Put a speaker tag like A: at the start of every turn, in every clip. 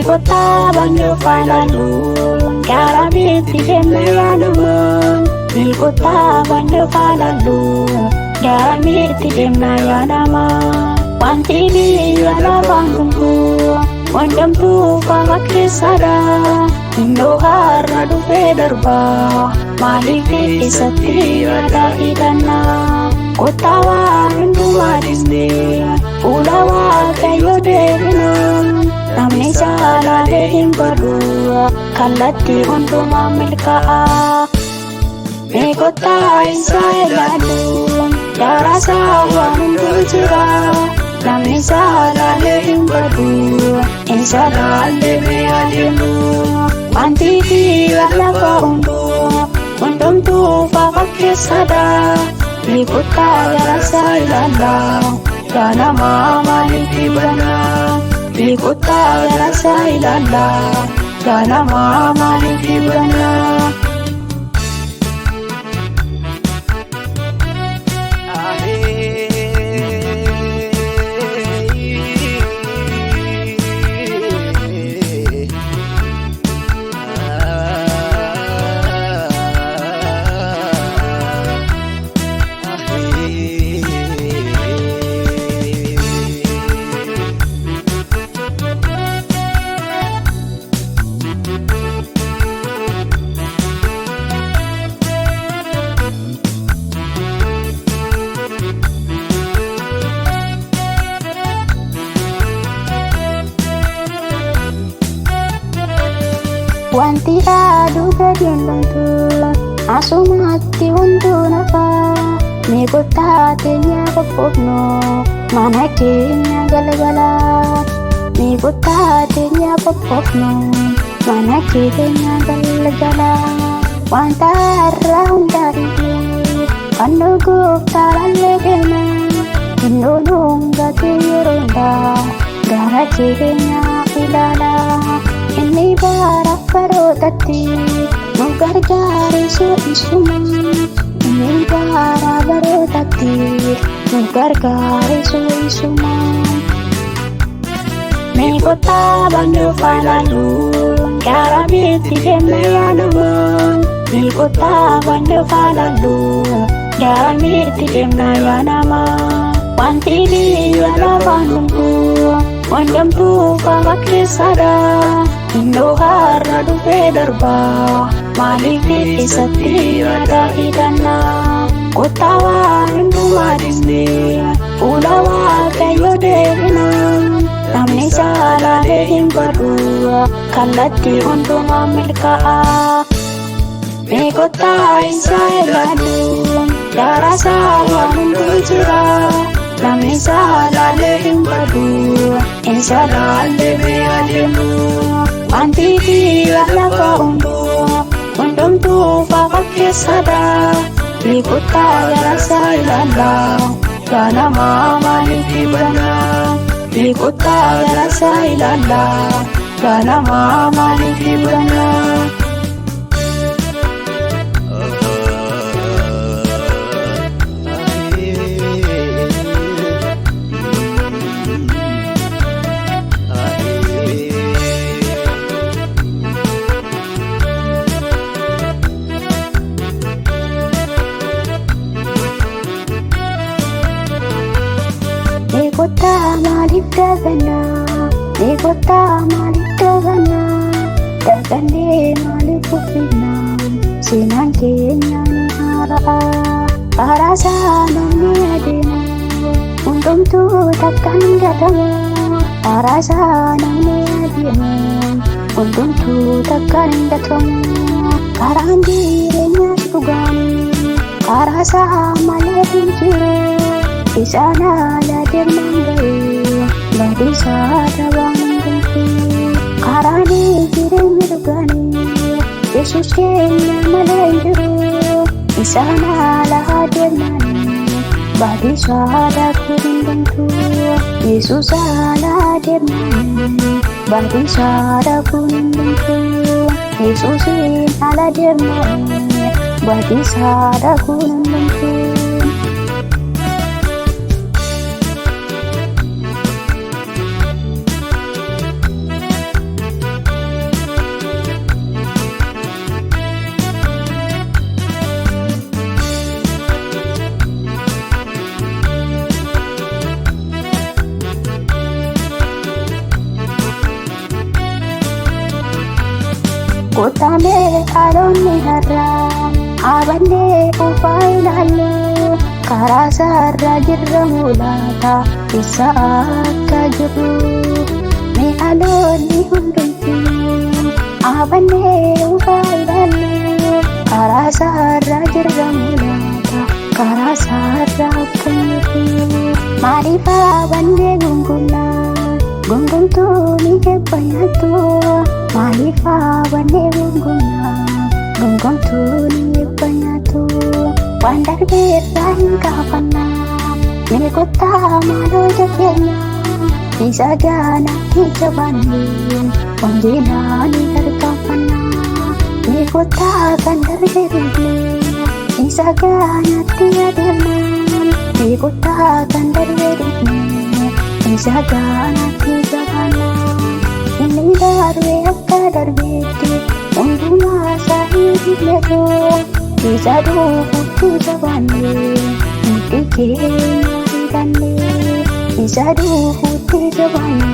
A: Kota Bandung Falalu Gara biti Denayanamon Di kota Bandung Falalu Gara biti Denayanama Wanti di ala banggungku Wandam tu famak kesada Indo harna du federba Malik di isati ada idana Kota wandu madisne Ulawa kayo devina Namni sala dehin berdua Kalati untuk memilka Kota insya lalu Darasa wandu cerah Namni sala dehin berdua Insya lebe alimu Anti di ala undu Undum tu fakat kesada Di kota darasa ilala Dana mama di bana Di kota darasa ilala Dana mama di bana Wanti adu gadian bantu Asumati untu nafa Ni kota tenya popopno Mana kenya galagala Ni kota tenya popopno Mana kenya galagala Wanta arraun dari Ando guftaran legena Indo nunga tironda Gara kenya ilala Ini bara parotati Nugargari su isuma Ini bara parotati Nugargari su isuma Ni kota Bandung Falalu Gara biti Denayanamon Ni kota Bandung Falalu Gara biti Denayanama Wanti di ala banggungku Wandam tu fakat kesada Indo harna du federba Malik di isati ada idana Kota wandu madisne Ulawa kayo devina Namni sala dehin berdua Kalati untuk memilka Kota insya lalu Darasa wandu cerah Namni sala dehin berdua Insya lebe alimu Anti di ala undu Undum tu fakat kesada Di kota darasa ilala Dana mama di bana Di kota darasa ilala Dana mama di bana Di kota Malik dagana Di kota Malik dagana Dagane Malik pufina Sinan kenya ni haraa Para sana ni adina Untung tu takkan gatamu Para sana ni adina Untung tu takkan gatamu Karang dirinya sugani Para sama lebih jauh Di sana ada manggai, di sana bangunku. Karani kirim rugani, Yesus kenya malayru. Di sana ada mani, di sana kurindangku. Yesus ada mani, di sana kurindangku. Yesus ada mani, di sana kurindangku. Kutame alonni harra abanne ufailalo karasa rajirra mulata isa akka jiru me alonni hundumti abanne ufailalo karasa rajirra mulata karasa akka jiru marifa abanne gungumna gungumtu ni kebayatu marifa abanne gungumna gungumtu ni kebayatu wandar berahin kapanna me kota malo jakenya isa gana kijabani wandina ni kapanna me kota bandar berine isa gana tiadema me kota bandar berine isa gana kijabana ini darwe akka darbeti unduma sahibi leto isa dukuti jabane mudikenya hidane isa dukuti jabane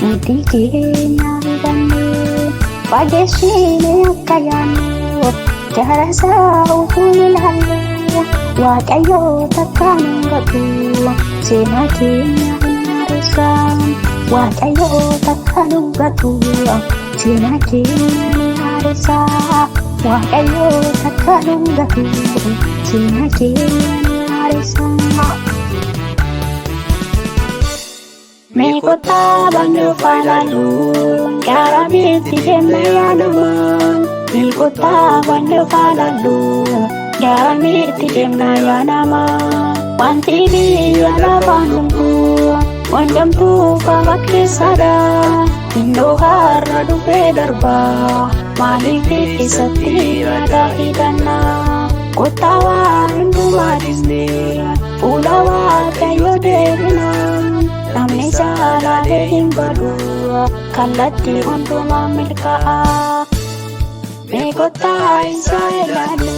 A: mudikenya hidane pageshine akka yanu jarasa ukulilale waaqayyo takkanungatu sena kenya hinaresan waaqayyo takkanungatu sena kenya hinaresan waaqayyo takkanungatu sena kenya hinaresan me kota bandu falalu garabiti denayanuman me kota bandu falalu garabiti denayanuman wanti biyala bandumku wandamtu fagakki sada indo harra dufe darba malifi isatti ada hidana kotawa induma disne ulawa kayo devina namni salale himbadu kallatti unduma milka me kota isa elalu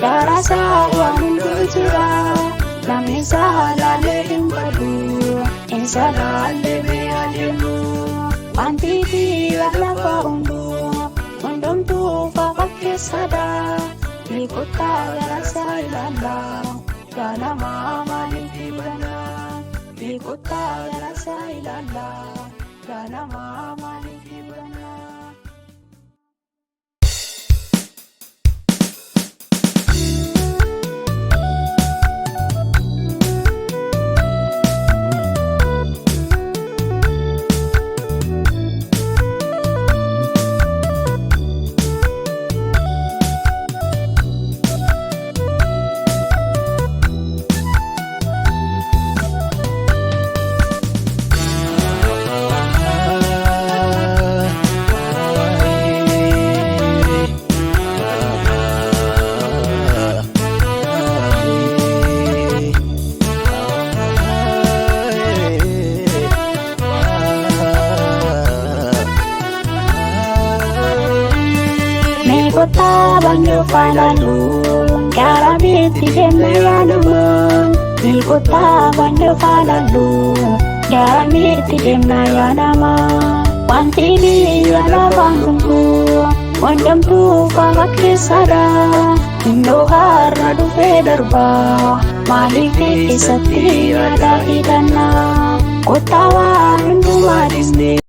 A: darasa wandujura namni salale himbadu isa lalle me alemu wanti biyala undum tu fagakki sada me kota darasa ilalla kana mama libana me kota darasa ilalla kana mama libana kota bandu falalu garabiti denayanuman me kota bandu falalu garabiti denayanuman wanti biyala bandumku wandamtu fagakki sada indo harra dufe darba malifi isatti ada hidana kotawa induma disne